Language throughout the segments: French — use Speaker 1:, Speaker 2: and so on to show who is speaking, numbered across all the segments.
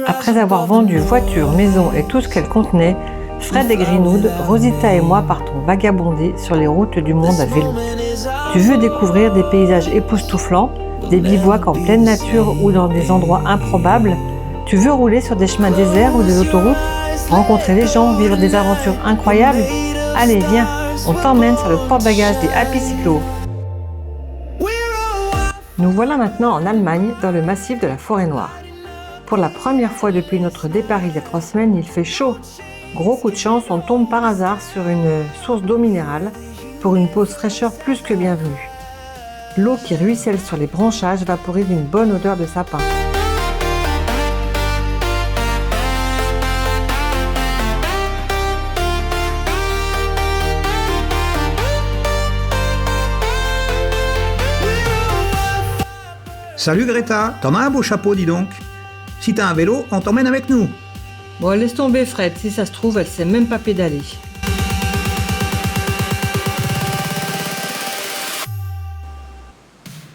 Speaker 1: Après avoir vendu voiture, maison et tout ce qu'elle contenait, Fred et Greenwood, Rosita et moi partons vagabonder sur les routes du monde à vélo. Tu veux découvrir des paysages époustouflants, des bivouacs en pleine nature ou dans des endroits improbables? Tu veux rouler sur des chemins déserts ou des autoroutes? Rencontrer les gens, vivre des aventures incroyables? Allez, viens, on t'emmène sur le porte-bagages des Happy Cyclo. Nous voilà maintenant en Allemagne, dans le massif de la Forêt-Noire. Pour la première fois depuis notre départ il y a 3 semaines, il fait chaud. Gros coup de chance, on tombe par hasard sur une source d'eau minérale pour une pause fraîcheur plus que bienvenue. L'eau qui ruisselle sur les branchages vaporise une bonne odeur de sapin.
Speaker 2: Salut Greta, t'en as un beau chapeau dis donc. Si t'as un vélo, on t'emmène avec nous.
Speaker 1: Bon, laisse tomber Fred, si ça se trouve, elle sait même pas pédaler.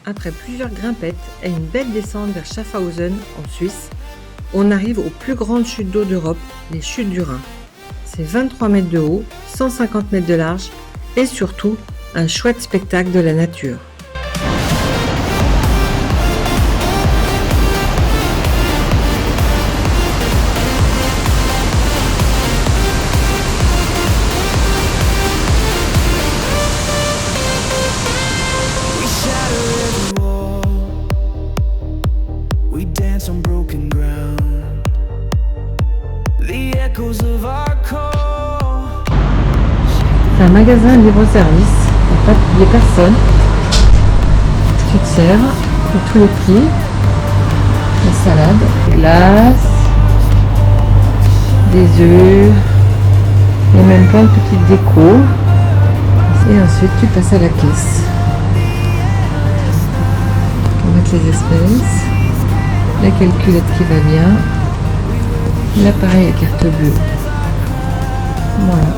Speaker 1: Après plusieurs grimpettes et une belle descente vers Schaffhausen, en Suisse, on arrive aux plus grandes chutes d'eau d'Europe, les chutes du Rhin. C'est 23 mètres de haut, 150 mètres de large et surtout un chouette spectacle de la nature. C'est un magasin libre-service, il n'y a personne. Tu te sers de tous les pieds, la salade, des glaces, des œufs, et même plein de petites décos. Et ensuite tu passes à la caisse. On va mettre les espèces, la calculette qui va bien, l'appareil à carte bleue. Voilà.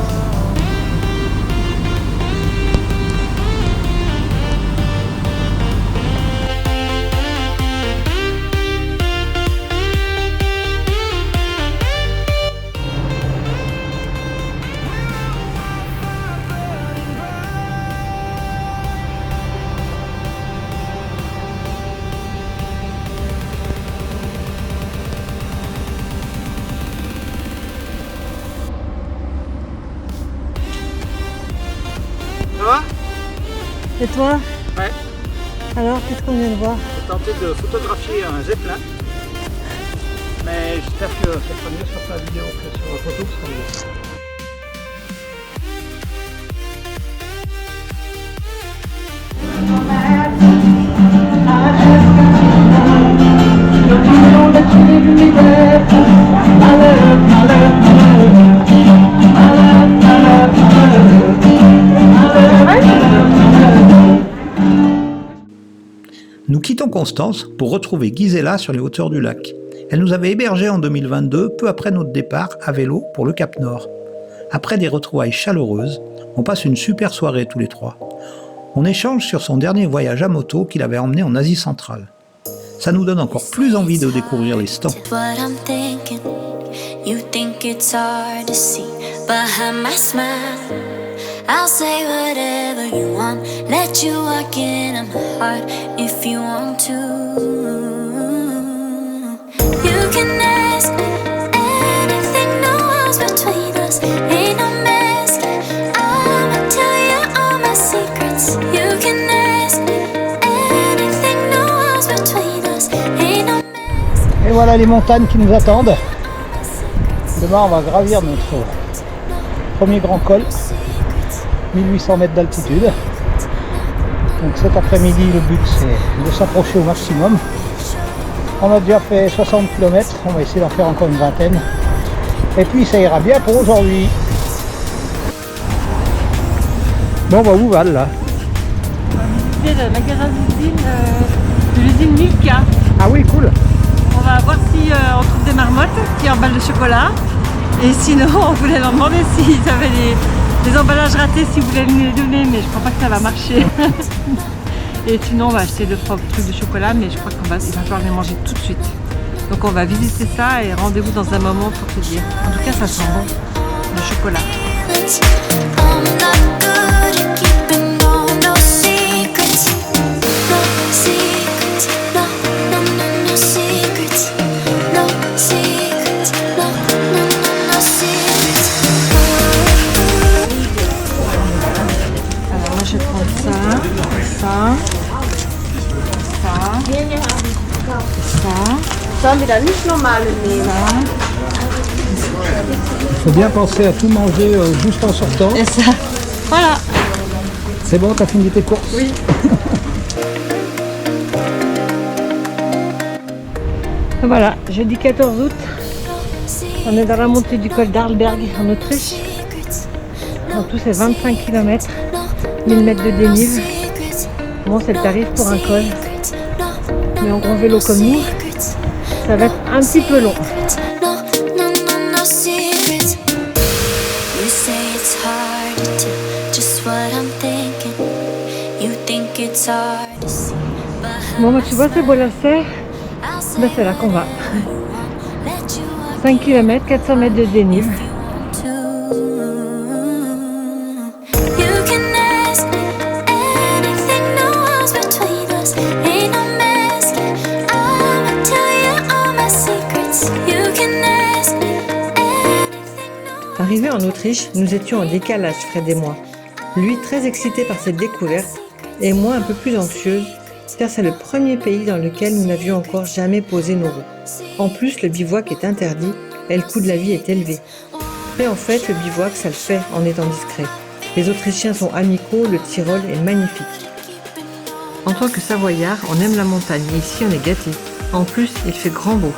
Speaker 2: Ça va?
Speaker 1: Et toi?
Speaker 2: Ouais.
Speaker 1: Alors, qu'est-ce qu'on vient de voir?
Speaker 2: J'ai tenté de photographier un zeppelin. Mais j'espère que ça sera mieux sur la vidéo que sur la photo. Parce qu'on... Nous quittons Constance pour retrouver Gisela sur les hauteurs du lac. Elle nous avait hébergés en 2022, peu après notre départ à vélo pour le Cap Nord. Après des retrouvailles chaleureuses, on passe une super soirée tous les trois. On échange sur son dernier voyage à moto qu'il avait emmené en Asie centrale. Ça nous donne encore plus envie de découvrir les stands.
Speaker 3: I'll say whatever you want, let you walk in my heart if you want to. You can ask anything, no walls between us, ain't no mask. I'ma tell you all my secrets. You can ask anything, no walls between us, ain't no mask.
Speaker 2: Et voilà les montagnes qui nous attendent. Demain on va gravir notre premier grand col. 1800 mètres d'altitude. Donc cet après-midi le but c'est de s'approcher au maximum. On a déjà fait 60 km, on va essayer d'en faire encore une vingtaine. Et puis ça ira bien pour aujourd'hui. Bon bah où va là?
Speaker 1: On va visiter le magasin de l'usine Milka.
Speaker 2: Ah oui cool.
Speaker 1: On va voir si on trouve des marmottes qui emballent de chocolat. Et sinon on voulait leur demander s'ils avaient des emballages ratés, si vous voulez nous les donner, mais je crois pas que ça va marcher. Et sinon on va acheter 2-3 trucs de chocolat, mais je crois qu'il va falloir les manger tout de suite. Donc on va visiter ça et rendez-vous dans un moment pour te dire. En tout cas, ça sent bon, le chocolat.
Speaker 3: I'm not good at keeping no secrets. No secrets. No secrets. No secrets. No secrets.
Speaker 1: Alors moi je vais prendre ça, ça.
Speaker 4: Sollen wir da nicht normale nehmen?
Speaker 2: Il faut bien penser à tout manger juste en sortant.
Speaker 1: Et ça. Voilà.
Speaker 2: C'est bon, t'as fini tes courses?
Speaker 1: Oui. Voilà, jeudi 14 août, on est dans la montée du col d'Arlberg en Autriche. En tout, c'est 25 km, 1000 mètres de dénive. Bon, c'est le tarif pour un col. Mais en gros vélo comme nous, ça va être un petit peu long.
Speaker 3: No secrets. You say it's hard to do just what I'm thinking. You think it's hard to see, but
Speaker 1: Bon, bah, tu vois, c'est beau là, c'est là qu'on va. 5 km, 400 mètres de dénive.
Speaker 3: you can ask me anything, no walls between us, ain't no mask. I'ma tell you all my secrets. You can ask me anything, no.
Speaker 1: Arrivés en Autriche, nous étions en décalage, Fred et moi. Lui très excité par cette découverte et moi un peu plus anxieuse, car c'est le premier pays dans lequel nous n'avions encore jamais posé nos roues. En plus, le bivouac est interdit et le coût de la vie est élevé. Mais en fait, le bivouac, ça le fait en étant discret. Les Autrichiens sont amicaux, le Tyrol est magnifique. En tant que Savoyard, on aime la montagne et ici on est gâtés. En plus, il fait grand beau.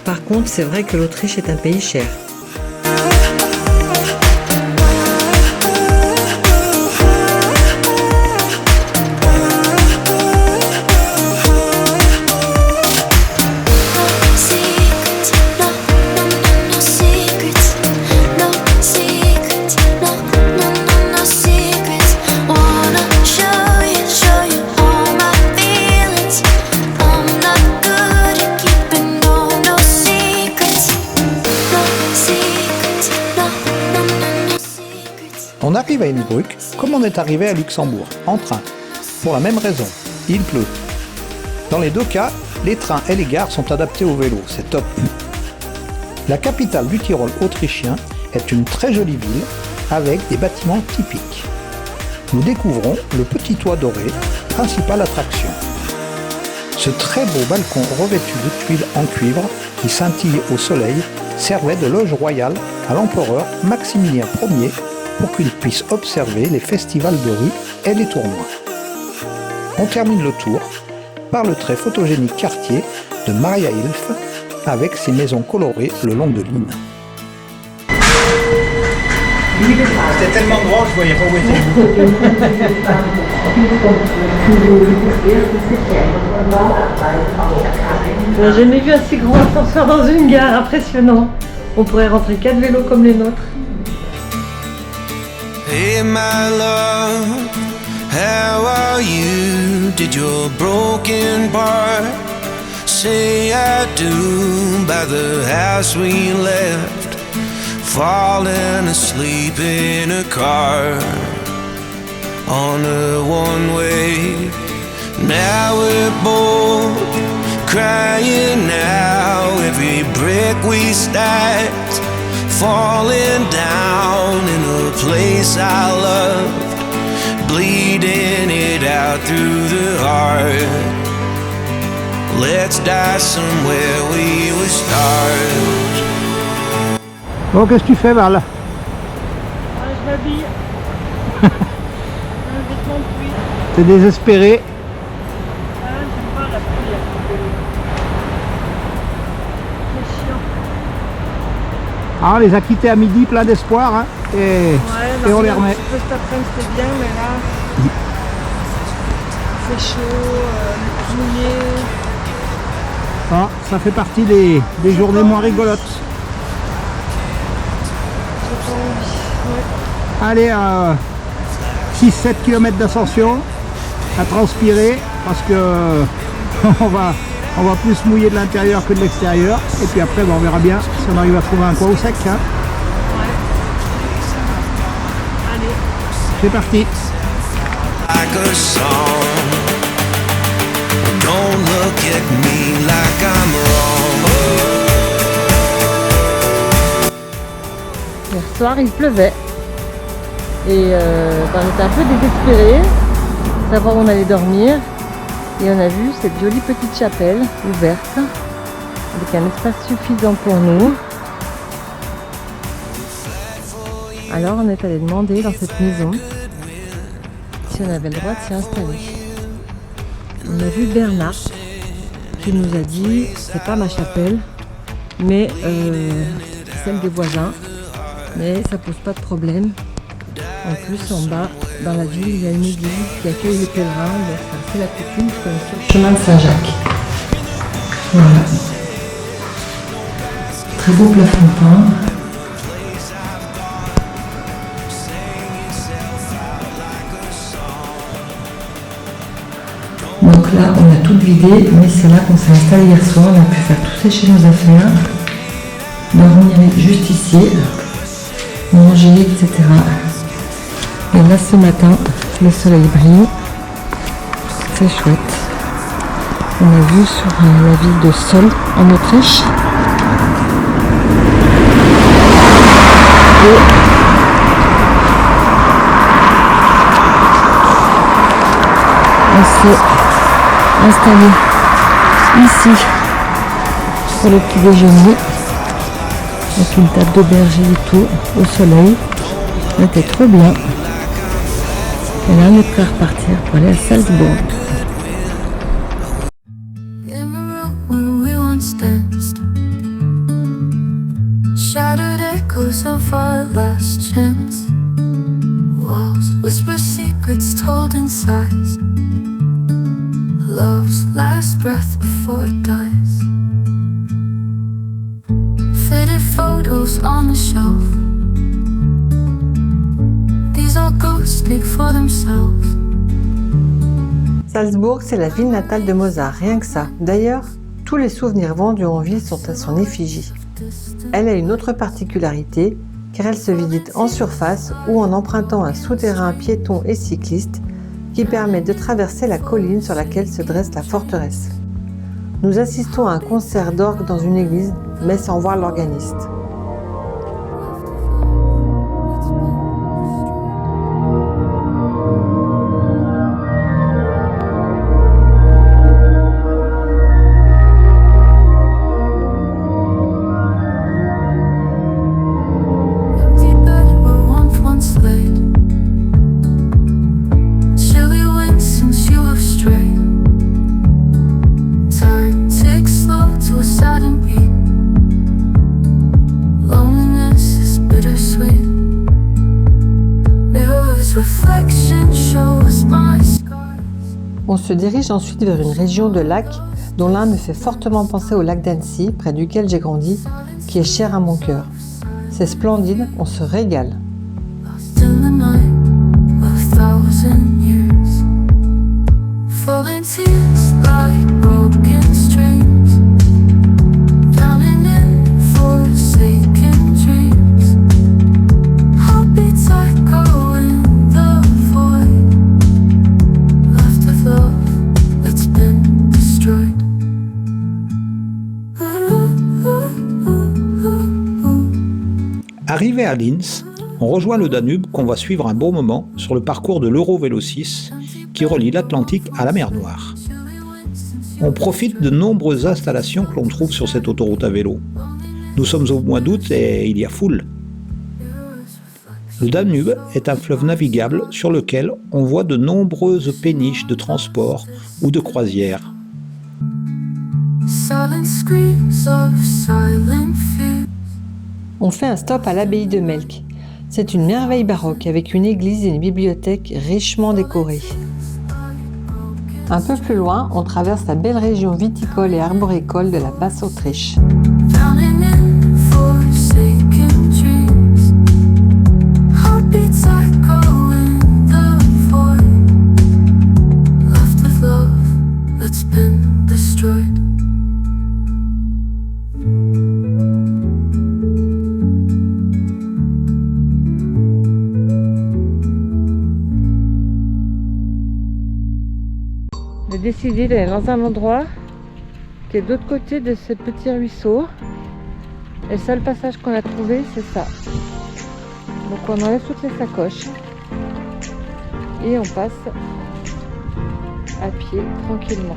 Speaker 1: Par contre, c'est vrai que l'Autriche est un pays cher.
Speaker 3: Secrets, no secrets, no secrets, no secrets. Wanna show you all my feelings. I'm not good at keeping no secrets, no secrets, no secrets.
Speaker 2: On arrive à Innsbruck comme on est arrivé à Luxembourg, en train. Pour la même raison, il pleut. Dans les deux cas, les trains et les gares sont adaptés au vélo, c'est top. La capitale du Tyrol autrichien est une très jolie ville avec des bâtiments typiques. Nous découvrons le petit toit doré, principale attraction. Ce très beau balcon revêtu de tuiles en cuivre qui scintille au soleil servait de loge royale à l'empereur Maximilien Ier pour qu'il puisse observer les festivals de rue et les tournois. On termine le tour par le très photogénique quartier de Maria Hilf avec ses maisons colorées le long de l'Inn. C'était tellement grand, je voyais pas où était.
Speaker 1: J'ai jamais vu un si grand ascenseur dans une gare, impressionnant. On pourrait rentrer 4 vélos comme les nôtres.
Speaker 5: Hey my love, how are you? Did your broken part say I do by the house we left, falling asleep in a car on a one-way. Now we're both crying now, every brick we stacked falling down in a place I loved, bleeding it out through the heart. Let's die somewhere we will start.
Speaker 2: Bon, qu'est-ce que tu fais, Val?
Speaker 1: Je m'habille. Un vêtement de pluie.
Speaker 2: T'es désespéré?
Speaker 1: J'aime pas la pluie. C'est chiant.
Speaker 2: Ah, on les a quittés à midi, plein d'espoir, hein, et on les remet.
Speaker 1: Un peu cet après-midi c'était bien, mais là, c'est chaud, mouillé.
Speaker 2: Ah, ça fait partie des journées moins rigolotes.
Speaker 1: J'ai pas envie. Ouais.
Speaker 2: Allez, 6-7 km d'ascension, à transpirer, parce que on va On va plus mouiller de l'intérieur que de l'extérieur. Et puis après, on verra bien si on arrive à trouver un coin au sec. Hein.
Speaker 4: Allez.
Speaker 2: C'est parti.
Speaker 5: Like a song. Don't look at me like I'm wrong.
Speaker 1: Hier soir, il pleuvait. Et on était un peu désespérés de savoir où on allait dormir. Et on a vu cette jolie petite chapelle ouverte, avec un espace suffisant pour nous. Alors on est allé demander dans cette maison si on avait le droit de s'y installer. On a vu Bernard qui nous a dit c'est pas ma chapelle, mais celle des voisins, mais ça pose pas de problème. En plus, en bas, dans la ville, il y a une église qui accueille les pèlerins, donc c'est la coutume sur le chemin de Saint-Jacques. Voilà. Très beau plafond peint. Donc là, on a tout vidé, mais c'est là qu'on s'est installé hier soir. On a pu faire tout sécher nos affaires, dormir juste ici, manger, etc. Et là, ce matin, le soleil brille. C'est chouette. On a vu sur la ville de Sol, en Autriche. Et on s'est installé ici pour le petit déjeuner avec une table d'auberge et tout au soleil. C'était trop bien. Et là, on est prêt à repartir pour aller à Salzbourg.
Speaker 3: In the room where we once danced, shattered echoes of our last chance. Walls whisper secrets told in sighs. Love's last breath before it dies. Faded photos on the shelf. These all ghosts speak for themselves.
Speaker 1: Salzbourg, c'est la ville natale de Mozart, rien que ça. D'ailleurs, tous les souvenirs vendus en ville sont à son effigie. Elle a une autre particularité, car elle se visite en surface ou en empruntant un souterrain piéton et cycliste qui permet de traverser la colline sur laquelle se dresse la forteresse. Nous assistons à un concert d'orgue dans une église, mais sans voir l'organiste.
Speaker 3: Empty bed where one once laid. Chilly wind since you have strayed. Time takes slow to a sudden beat. Loneliness is bittersweet. Mirrors reflection shows my scars.
Speaker 1: On se dirige ensuite vers une région de lacs dont l'un me fait fortement penser au lac d'Annecy, près duquel j'ai grandi, qui est cher à mon cœur. C'est splendide, on se régale.
Speaker 3: Lost in the night of 1,000 years. Falling tears like broken strings. Drowning in forsaken dreams. Heartbeats echo in the void. Left with love that's been destroyed.
Speaker 2: Arrivé à Linz, on rejoint le Danube qu'on va suivre un bon moment sur le parcours de l'Eurovélo 6 qui relie l'Atlantique à la mer Noire. On profite de nombreuses installations que l'on trouve sur cette autoroute à vélo. Nous sommes au mois d'août et il y a foule. Le Danube est un fleuve navigable sur lequel on voit de nombreuses péniches de transport ou de croisières.
Speaker 3: Silent screams of silent fear.
Speaker 1: On fait un stop à l'abbaye de Melk. C'est une merveille baroque avec une église et une bibliothèque richement décorées. Un peu plus loin, on traverse la belle région viticole et arboricole de la Basse-Autriche.
Speaker 3: Drowning in forsaken dreams. Heartbeats echo in the void. Left with love that's been destroyed.
Speaker 1: décidé d'aller dans un endroit qui est de l'autre côté de ce petit ruisseau. Et le seul passage qu'on a trouvé, c'est ça. Donc on enlève toutes les sacoches et on passe à pied tranquillement.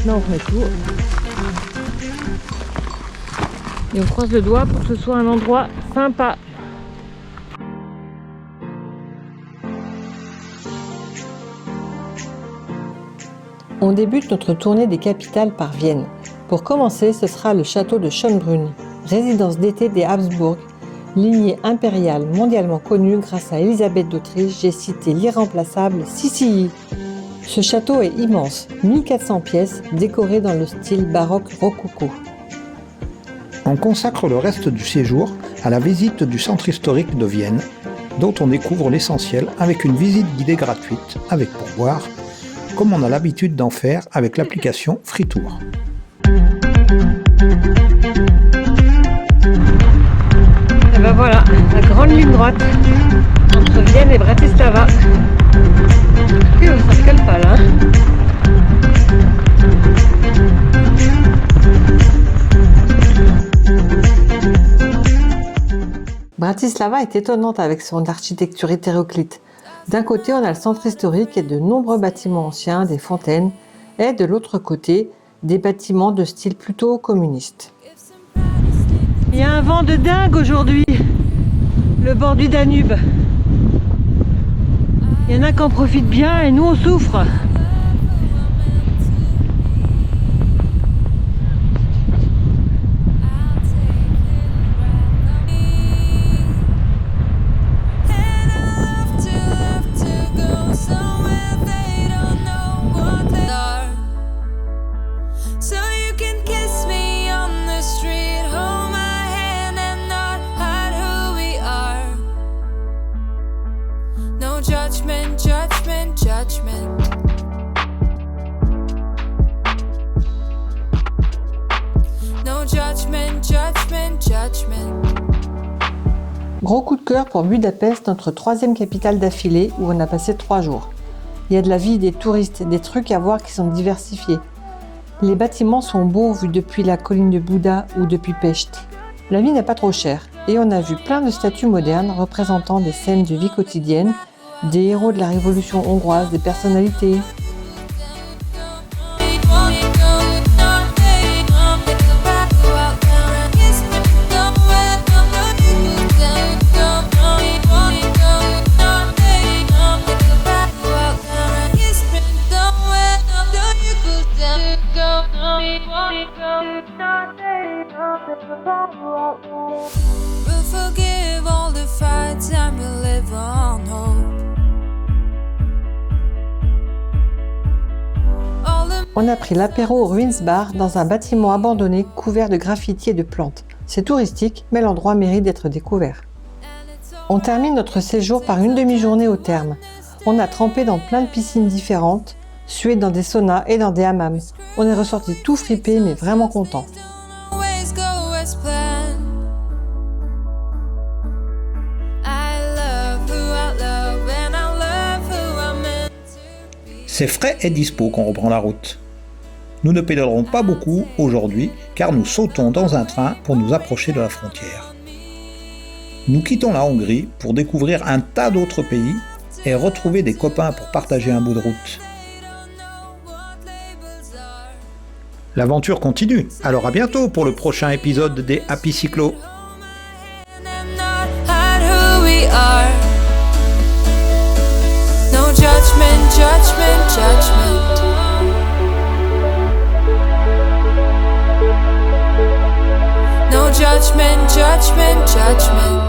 Speaker 1: Maintenant on fait tout. Et on croise le doigt pour que ce soit un endroit sympa. On débute notre tournée des capitales par Vienne. Pour commencer, ce sera le château de Schönbrunn, résidence d'été des Habsbourg, lignée impériale mondialement connue grâce à Élisabeth d'Autriche. J'ai cité l'irremplaçable Sissi. Ce château est immense, 1400 pièces, décorées dans le style baroque rococo.
Speaker 2: On consacre le reste du séjour à la visite du centre historique de Vienne, dont on découvre l'essentiel avec une visite guidée gratuite, avec pourboire, comme on a l'habitude d'en faire avec l'application FreeTour.
Speaker 1: Et ben voilà, la grande ligne droite entre Vienne et Bratislava. Et ça se cale pas là. Bratislava est étonnante avec son architecture hétéroclite. D'un côté, on a le centre historique et de nombreux bâtiments anciens, des fontaines, et de l'autre côté, des bâtiments de style plutôt communiste. Il y a un vent de dingue aujourd'hui, le bord du Danube. Il y en a qui en profitent bien et nous on souffre. Gros coup de cœur pour Budapest, notre troisième capitale d'affilée où on a passé 3 jours. Il y a de la vie, des touristes, des trucs à voir qui sont diversifiés. Les bâtiments sont beaux vus depuis la colline de Bouda ou depuis Pest. La vie n'est pas trop chère et on a vu plein de statues modernes représentant des scènes de vie quotidienne, des héros de la révolution hongroise, des personnalités.
Speaker 3: We'll forgive all the fights and we'll live on hope.
Speaker 1: On a pris l'apéro au Ruinsbar dans un bâtiment abandonné couvert de graffitis et de plantes. C'est touristique, mais l'endroit mérite d'être découvert. On termine notre séjour par une demi-journée au terme. On a trempé dans plein de piscines différentes, sué dans des saunas et dans des hammams. On est ressorti tout fripé mais vraiment content.
Speaker 2: C'est frais et dispo qu'on reprend la route. Nous ne pédalerons pas beaucoup aujourd'hui car nous sautons dans un train pour nous approcher de la frontière. Nous quittons la Hongrie pour découvrir un tas d'autres pays et retrouver des copains pour partager un bout de route. L'aventure continue, alors à bientôt pour le prochain épisode des Happy Cyclo.
Speaker 3: No judgment. judgment, judgment. No judgment, judgment, judgment.